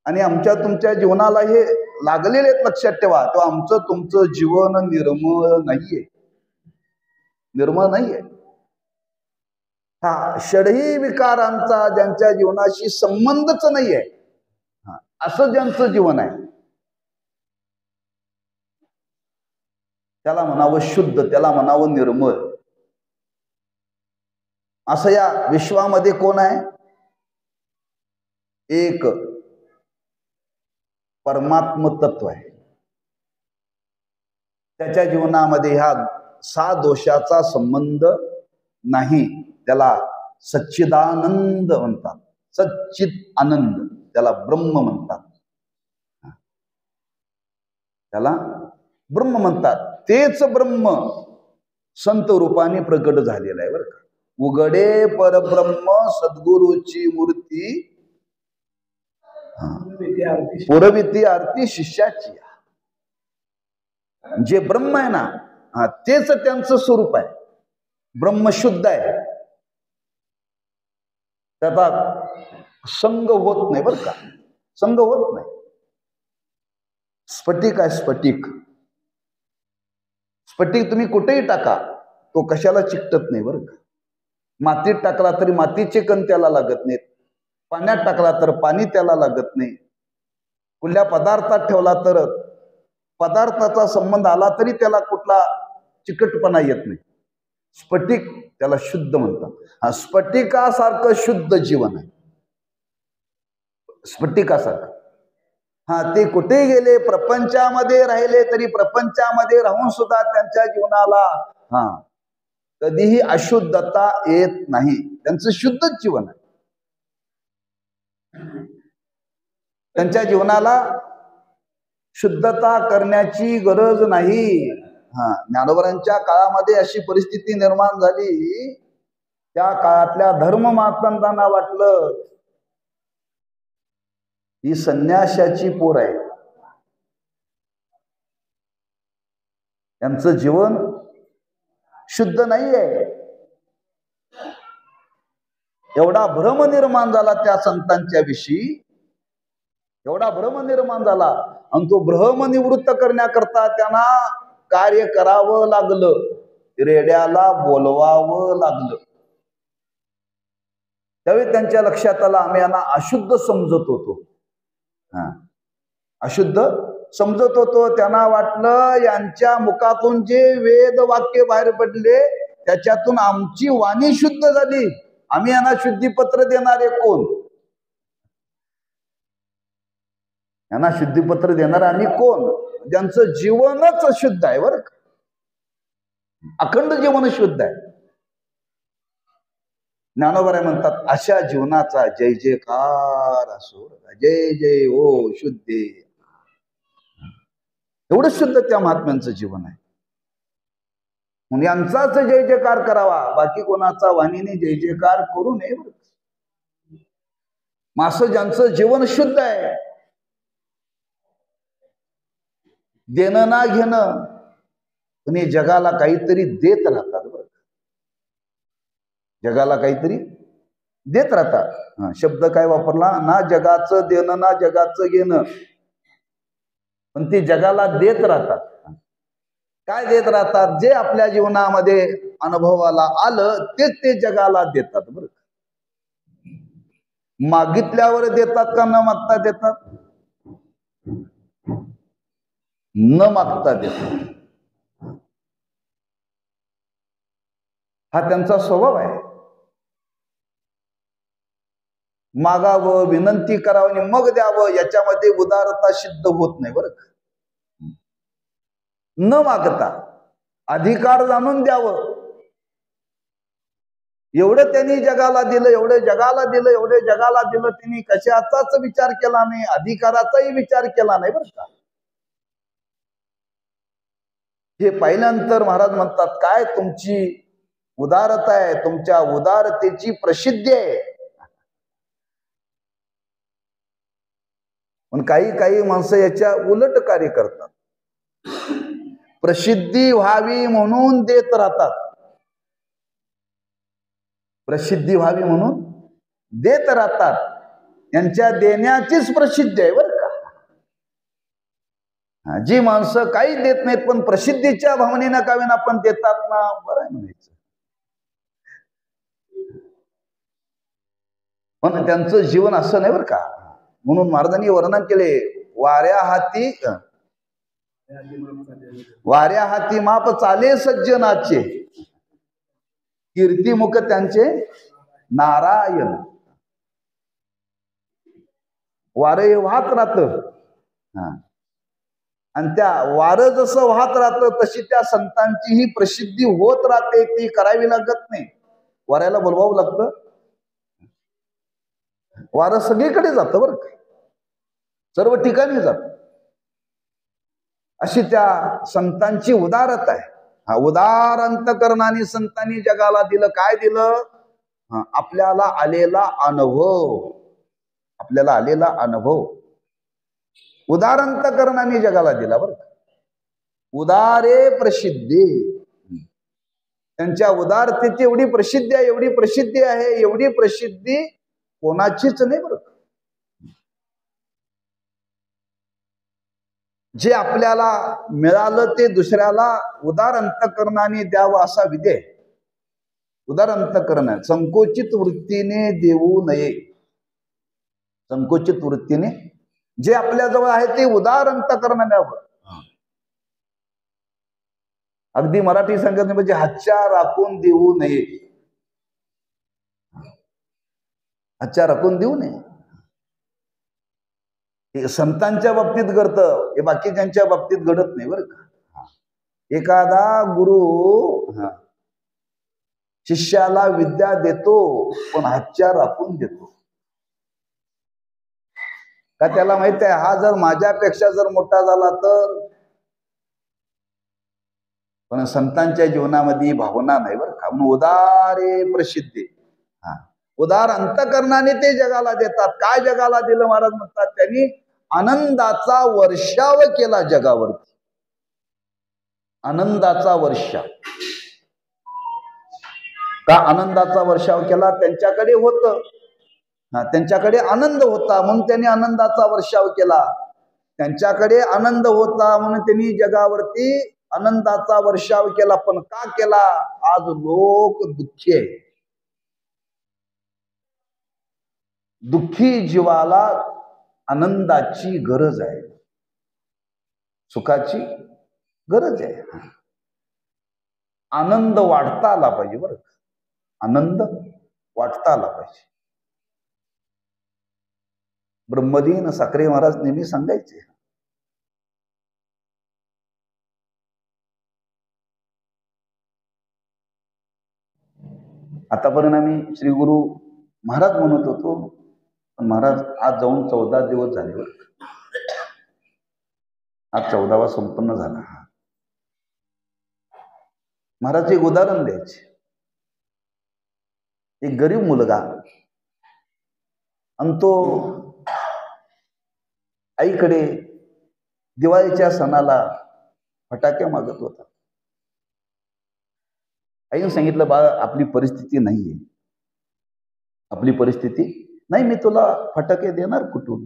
आणि आमच्या तुमच्या जीवनाला हे लागलेले आहेत, लक्षात ठेवा. तो आमचं तुमचं जीवन निर्मळ नाहीये, निर्मळ नाहीये. हा षडही विकारांचा ज्यांच्या जीवनाशी संबंधच नाहीये, असं ज्यांचं जीवन आहे, त्याला म्हणावं शुद्ध, त्याला म्हणावं निर्मळ. असं या विश्वामध्ये कोण आहे. एक परमात्म तत्व आहे. त्याच्या जीवनामध्ये ह्या 6 दोषाचा संबंध नाही. त्याला सच्चिदानंद म्हणतात. सच्चित आनंद, त्याला ब्रह्म म्हणतात. त्याला ब्रह्म म्हणतात. तेच ब्रह्म संत रूपाने प्रकट झालेला आहे बरं का. उघडे परब्रह्म सद्गुरूची मूर्ती, पुरविती आरती शिष्याची. जे ब्रह्म आहे ना, तेच त्यांचं स्वरूप आहे. ब्रह्म शुद्ध आहे, त्याचा संग होत नाही बरं का. संग होत नाही. स्फटिक आहे स्फटिक. स्फटिक तुम्ही कुठेही टाका, तो कशाला चिकटत नाही बरं का. मातीत टाकला तरी मातीचे कण त्याला लागत नाहीत, पाण्यात टाकला तर पाणी त्याला लागत नाही. कुठल्या पदार्थात ठेवला तर पदार्थाचा संबंध आला तरी त्याला कुठला चिकटपणा येत नाही. स्फटिक त्याला शुद्ध म्हणतात. हा स्फटिकासारखं शुद्ध जीवन आहे. स्फटिकासारखं. हा ते कुठे गेले, प्रपंचामध्ये राहिले तरी प्रपंचामध्ये राहून सुद्धा त्यांच्या जीवनाला कधीही अशुद्धता येत नाही. त्यांचं शुद्धच जीवन आहे. त्यांच्या जीवनाला शुद्धता करण्याची गरज नाही. ज्ञानोबरांच्या काळामध्ये अशी परिस्थिती निर्माण झाली, त्या काळातल्या धर्ममातांना वाटलं ही संन्याशाची पोर आहे, त्यांचं जीवन शुद्ध नाहीये. एवढा भ्रम निर्माण झाला त्या संतांच्या विषयी, एवढा भ्रम निर्माण झाला. आणि तो भ्रम निवृत्त करण्याकरता त्यांना कार्य करावं लागलं, रेड्याला बोलवावं लागलं. त्यावेळी त्यांच्या लक्षात आलं आम्ही यांना अशुद्ध समजत होतो. अशुद्ध समजत होतो. त्यांना वाटलं यांच्या मुखातून जे वेद वाक्य बाहेर पडले त्याच्यातून आमची वाणी शुद्ध झाली, आम्ही यांना शुद्धीपत्र देणारे कोण? यांना शुद्धीपत्र देणार आम्ही कोण? ज्यांचं जीवनच शुद्ध आहे, बरं का, अखंड जीवन शुद्ध आहे. ज्ञानोबा म्हणतात अशा जीवनाचा जय जयकार असो, जय जय ओ शुद्धे. एवढं शुद्ध त्या महात्म्यांचं जीवन आहे. म्हणून यांचाच जय जयकार करावा, बाकी कोणाचा वाणीने जय जयकार करू नये. मासं ज्यांचं जीवन शुद्ध आहे, देणं ना घेणं, पण जगाला काहीतरी देत राहतात. बरं, जगाला काहीतरी देत राहतात. शब्द काय वापरला? ना जगाचं देणं ना जगाचं घेणं, पण ते जगाला देत राहतात. काय देत राहतात? जे आपल्या जीवनामध्ये अनुभवाला आलं तेच ते जगाला देतात. बरं, मागितल्यावर देतात का न मागता देतात? न मागता देतात. हा त्यांचा स्वभाव आहे. मागावं, विनंती करावं आणि मग द्यावं, याच्यामध्ये उदारता सिद्ध होत नाही. बरं, न मागता अधिकार जाणून द्यावं. एवढं त्यांनी जगाला दिलं, एवढं जगाला दिलं, एवढं जगाला दिलं, त्यांनी कशाचाच विचार केला नाही, अधिकाराचाही विचार केला नाही. बरं का, हे पाहिल्यानंतर महाराज म्हणतात काय तुमची उदारता आहे, तुमच्या उदारतेची प्रसिद्धी आहे. पण काही काही माणसं याच्या उलट कार्य करतात. प्रसिद्धी व्हावी म्हणून देत राहतात, प्रसिद्धी व्हावी म्हणून देत राहतात. यांच्या देण्याचीच प्रसिद्धी आहे. बरं का, जी माणसं काही देत नाहीत पण प्रसिद्धीच्या भावनेनं का विना पण देतात ना, बरं आहे म्हणायचं. पण त्यांचं जीवन असं नाही. बरं का, म्हणून महाराजांनी वर्णन केले, वाऱ्या हाती माप चाले सज्जनाचे, कीर्तिमुख त्यांचे नारायण. वारं हे वाहत राहतं, आणि त्या वारं जसं वाहत राहतं तशी त्या संतांची ही प्रसिद्धी होत राहते. ती करावी लागत नाही, वाऱ्याला बोलवावं लागतं. वारं सगळीकडे जातं. बरं का, सर्व ठिकाणी जात. अशी त्या संतांची उदारता आहे. हा उदार अंतकरणाने संतांनी जगाला दिलं. काय दिलं? आपल्याला आलेला अनुभव, आपल्याला आलेला अनुभव उदार अंतकरणाने जगाला दिला. बरं, उदारे प्रसिद्धी. त्यांच्या उदारतेची एवढी प्रसिद्धी आहे, एवढी प्रसिद्धी आहे, एवढी प्रसिद्धी कोणाचीच नाही. बरं, जे आपल्याला मिळालं ते दुसऱ्याला उदार अंतकरणाने द्यावं असा विधी आहे. उदार अंतकरण, संकोचित वृत्तीने देऊ नये, संकोचित वृत्तीने जे आपल्याजवळ आहे ते उदार अंतःकरणाने हवं. अगदी मराठी संगत म्हणजे हातच्या राखून देऊ नये. हातच्या राखून देऊ नये. हे संतांच्या बाबतीत घडतं, हे बाकीच्यांच्या बाबतीत घडत नाही बरं का. एखादा गुरु शिष्याला विद्या देतो पण हातच्या राखून देतो. का त्याला माहित आहे हा जर माझ्यापेक्षा जर मोठा झाला तर. पण संतांच्या जीवनामध्ये भावना नाही बरं का. म्हणून उदारे प्रसिद्धी. उदार अंतःकरणाने ते जगाला देतात. काय जगाला दिलं महाराज म्हणतात, त्यांनी आनंदाचा वर्षाव केला जगावरती. आनंदाचा वर्षाव. का आनंदाचा वर्षाव केला? त्यांच्याकडे होतं, त्यांच्याकडे आनंद होता म्हणून त्यांनी आनंदाचा वर्षाव केला. त्यांच्याकडे आनंद होता म्हणून त्यांनी जगावरती आनंदाचा वर्षाव केला. पण का केला? आज लोक दुःखी आहे. दुःखी जीवाला आनंदाची गरज आहे, सुखाची गरज आहे. आनंद वाढता आला पाहिजे बरं. आनंद वाटता आला पाहिजे. ब्रह्मदीन साखरे महाराज नेहमी सांगायचे, आतापर्यंत आम्ही श्री गुरु महाराज म्हणत होतो, पण महाराज आज जाऊन 14 दिवस झाले बरं. आज 14वा संपन्न झाला. महाराज एक उदाहरण द्यायचे. एक गरीब मुलगा आणि तो आईकडे दिवाळीच्या सणाला फटाके मागत होता. आईने सांगितलं, बाळ आपली परिस्थिती नाहीये, आपली परिस्थिती नाही, मी तुला फटाके देणार कुठून?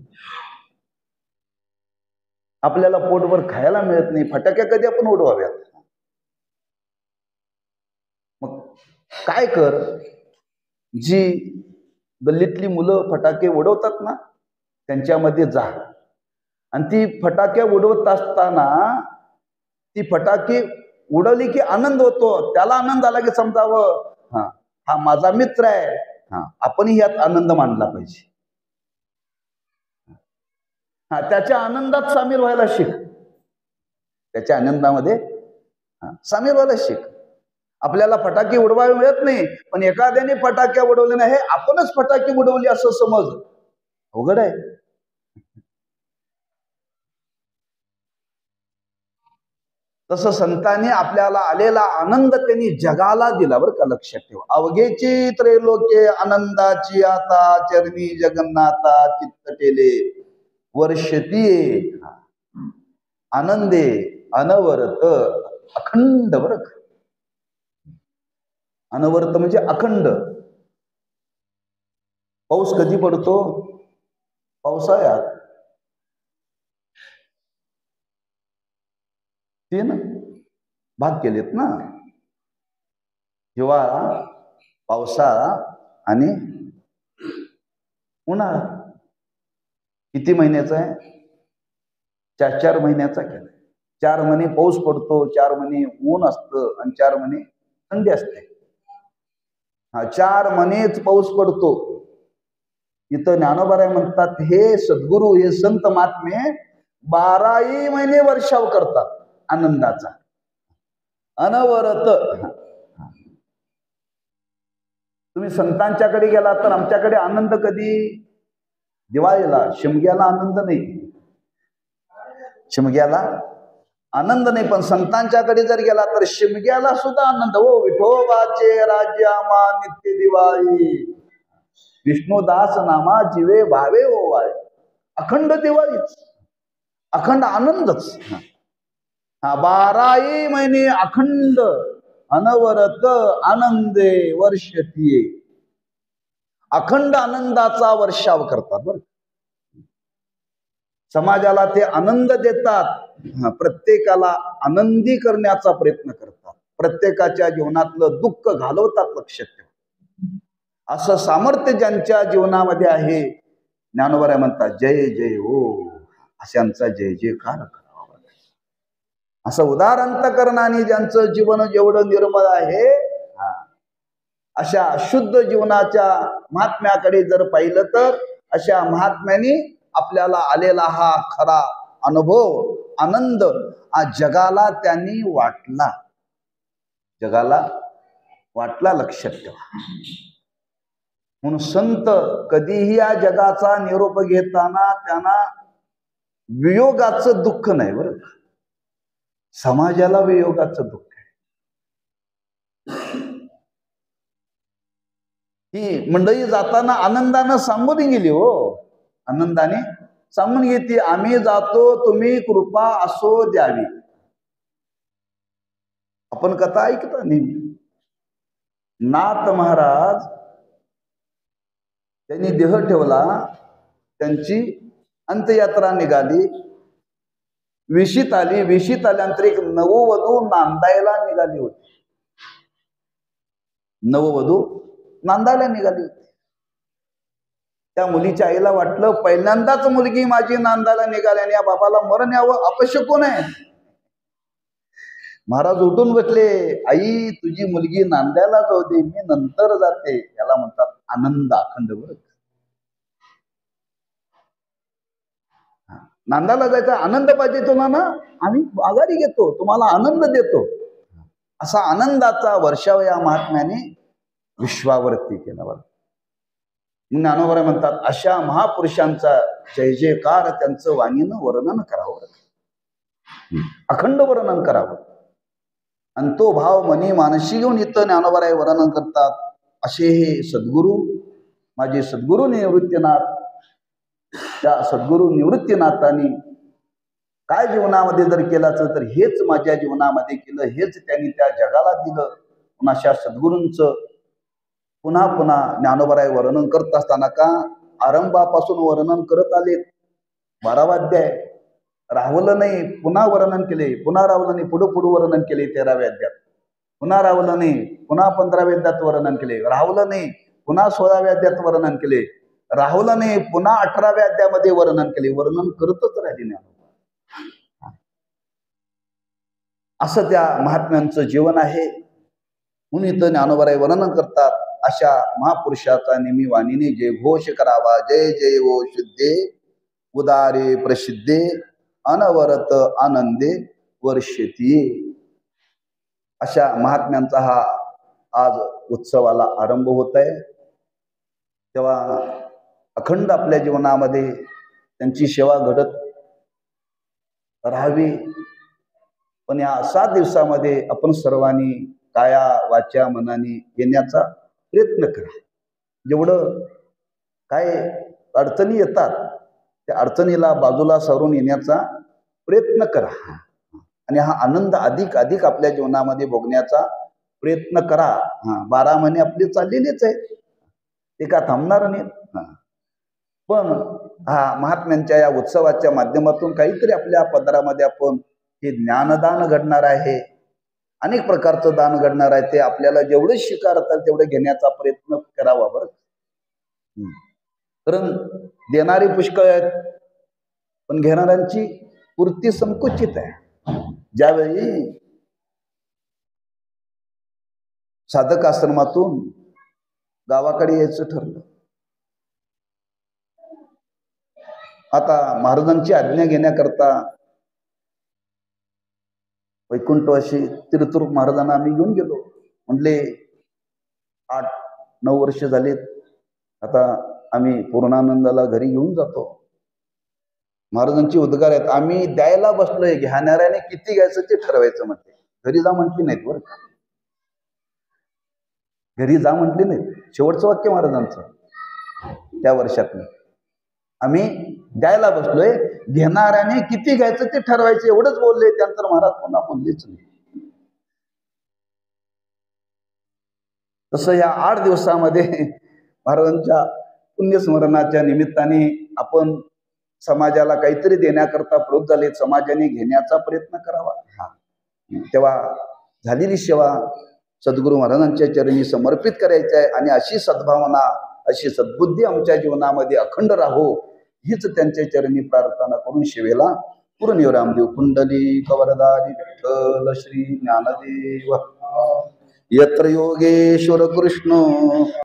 आपल्याला पोटभर खायला मिळत नाही, फटाके कधी आपण उडवाव्यात? मग काय कर, जी गल्लीतली मुलं फटाके उडवतात ना त्यांच्यामध्ये जा आणि ती फटाके उडवत असताना ती फटाके उडवली की आनंद होतो. त्याला आनंद आला की समजावं हा माझा मित्र आहे, आपणही यात आनंद मानला पाहिजे. त्याच्या आनंदात सामील व्हायला शिक. त्याच्या आनंदामध्ये सामील व्हायला शिक. आपल्याला फटाके उडवायला मिळत नाही, पण एखाद्याने फटाके उडवले नाही, आपणच फटाके उडवले असं समज, अवघड आहे. तसं संतांनी आपल्याला आलेला आनंद त्यांनी जगाला दिला बरं का. लक्षात ठेवा, अवघेची त्रैलोक्ये आनंदाची आता चरणी जगन्नाथा चित्त केले वर्षतीये आनंदे अनवरत अखंड बरं का. अनवरत म्हणजे अखंड. पाऊस कधी पडतो? पावसाळ्यात. 3 भाग केलेत ना, हिवाळा, पावसाळा आणि उन्हाळा. किती महिन्याचा आहे? 4 महिन्याचा केलाय. 4 महिने पाऊस पडतो, 4 महिने ऊन असतं आणि 4 महिने थंडी असते. 4 महिनेच पाऊस पडतो. इथं ज्ञानोबा म्हणतात, हे सद्गुरू, हे संत महात्मे 12ही महिने वर्षाव करतात आनंदाचा, अनवरत. तुम्ही संतांच्याकडे गेला तर आमच्याकडे आनंद कधी? दिवाळीला. शिमग्याला आनंद नाही, शिमग्याला आनंद नाही. पण संतांच्याकडे जर गेला तर शिमग्याला सुद्धा आनंद. हो विठोबाचे राज्यामा नित्य दिवाळी, विष्णुदास नामा जीवे भावे ओवाळे. अखंड दिवाळीच, अखंड आनंदच. 12ही महिने अखंड अनवरत आनंदे वर्षतीये. अखंड आनंदाचा वर्षाव करतात बरं. समाजाला ते आनंद देतात, प्रत्येकाला आनंदी करण्याचा प्रयत्न करतात, प्रत्येकाच्या जीवनातलं दुःख घालवतात. लक्षात ठेवा, असं सामर्थ्य ज्यांच्या जीवनामध्ये आहे, ज्ञानोबा म्हणतात, जय जय हो. अशांचा जय जयकार करावा. असं उदारंतकरणाने ज्यांचं जीवन जेवढं निर्मळ आहे, अशा शुद्ध जीवनाच्या महात्म्याकडे जर पाहिलं तर अशा महात्म्याने आपल्याला आलेला हा खरा अनुभव, आनंद आज जगाला त्यांनी वाटला, जगाला वाटला. लक्षात ठेवा. म्हणून संत कधीही या जगाचा निरोप घेताना त्यांना वियोगाचं दुःख नाही बरं. समाजाला वियोगाचं दुःख आहे. ही मंडळी जाताना आनंदानं सांगून गेली हो, आनंदाने सांगून घेते, आम्ही जातो, तुम्ही कृपा असो द्यावी. आपण कथा ऐकता नेहमी. नाथ महाराज त्यांनी देह ठेवला, त्यांची अंत्ययात्रा निघाली, विशीत आली. विशीत आल्यानंतर एक नववधू नांदायला निघाली होती. नववधू नांदायला निघाली होती. त्या मुलीच्या आईला वाटलं पहिल्यांदाच मुलगी माझी नांदायला निघाली आणि या बाबाला मरण यावं, अपशकुन आहे. महाराज उठून बसले, आई तुझी मुलगी नांदायला जाऊ दे, मी नंतर जाते. याला म्हणतात आनंद अखंड. बरं, नांदायला जायचा आनंद पाहिजे तुला ना, आम्ही आघाडी घेतो, तुम्हाला आनंद देतो. असा आनंदाचा वर्षाव या महात्म्याने विश्वावरती केला. बरं, ज्ञानोबा म्हणतात अशा महापुरुषांचा जय जयकार त्यांचं वाणीनं वर्णन करावं, अखंड वर्णन करावं. आणि तो भाव मनी मानशी घेऊन इथं ज्ञानोबा वर्णन करतात. असे हे सद्गुरू, माझे सद्गुरू निवृत्तीनाथ. त्या सद्गुरू निवृत्तीनाथांनी काय जीवनामध्ये जर केलाचं तर हेच माझ्या जीवनामध्ये केलं, हेच त्यांनी त्या जगाला दिलं. अशा सद्गुरूंचं पुन्हा पुन्हा ज्ञानोबा वर्णन करत असताना का आरंभापासून वर्णन करत आले. 12वा अध्याय राहवलं नाही, पुन्हा वर्णन केले, पुन्हा राहवलं नाही, पुढं पुढं वर्णन केले. 13व्या अध्यायात पुन्हा राहवलं नाही, पुन्हा 15व्या अध्यायात वर्णन केले. राहवलं नाही, पुन्हा 16व्या अध्यायात वर्णन केले. राहवलं नाही, पुन्हा 18व्या अध्यायामध्ये वर्णन केले. वर्णन करतच राहिले ज्ञानोबा. असं त्या महात्म्यांचं जीवन आहे. म्हणून इथं ज्ञानोबा वर्णन करतात अशा महापुरुषाचा नेहमी वाणीने जय घोष करावा. जय जय वो शुद्धे उदारे प्रसिद्धे अनवरत आनंदे वर्षती. अशा महात्म्यांचा हा आज उत्सवाला आरंभ होत आहे. तेव्हा अखंड आपल्या जीवनामध्ये त्यांची सेवा घडत राहावी. पण या 7 दिवसामध्ये आपण सर्वांनी काया वाचा मनाने येण्याचा प्रयत्न करा. जेवढं काय अडचणी येतात त्या अडचणीला बाजूला सारून येण्याचा प्रयत्न करा आणि हा आनंद अधिक अधिक आपल्या जीवनामध्ये भोगण्याचा प्रयत्न करा. 12 महिने आपले चाललेलेच आहेत, ते का थांबणार नाहीत. पण महात्म्यांच्या या उत्सवाच्या माध्यमातून काहीतरी आपल्या पदरामध्ये आपण हे ज्ञानदान घडणार आहे, अनेक प्रकारचं दान घडणार आहे. ते आपल्याला जेवढं स्वीकारता तेवढं घेण्याचा प्रयत्न करावा. बरं, कारण देणारे पुष्कळ आहेत पण घेणाऱ्यांची पूर्ती संकुचित आहे. ज्यावेळी साधक आश्रमातून गावाकडे यायचं ठरलं, आता महाराजांची आज्ञा घेण्याकरता वैकुंठवासी तीर्थरूप महाराजांना आम्ही घेऊन गेलो. म्हटले 8-9 वर्ष झालेत, आता आम्ही पूर्णानंदाला घरी घेऊन जातो. महाराजांची उद्गार आहेत, आम्ही द्यायला बसलोय, घेणाऱ्याने किती घ्यायचं ते ठरवायचं. म्हटले घरी जा म्हटली नाहीत. बरं का, घरी जा म्हटली नाहीत. शेवटचं वाक्य महाराजांचं त्या वर्षातलं, आम्ही द्यायला बसलोय, घेणाऱ्याने किती घ्यायचं ते ठरवायचं, एवढंच बोलले. त्यानंतर महाराज पुन्हा बोललेच नाही. तसं या 8 दिवसामध्ये महाराजांच्या पुण्यस्मरणाच्या निमित्ताने आपण समाजाला काहीतरी देण्याकरता प्रवृत्त झाले. समाजाने घेण्याचा प्रयत्न करावा. तेव्हा झालेली सेवा सद्गुरू महाराजांच्या चरणी समर्पित करायची आहे आणि अशी सद्भावना, अशी सद्बुद्धी आमच्या जीवनामध्ये अखंड राहो हीच त्यांच्या चरणी प्रार्थना करून शिवेला पूर्ण रामदेव कुंडली कवरदारी विठ्ठल श्री ज्ञानदेव यत्र योगेश्वर कृष्ण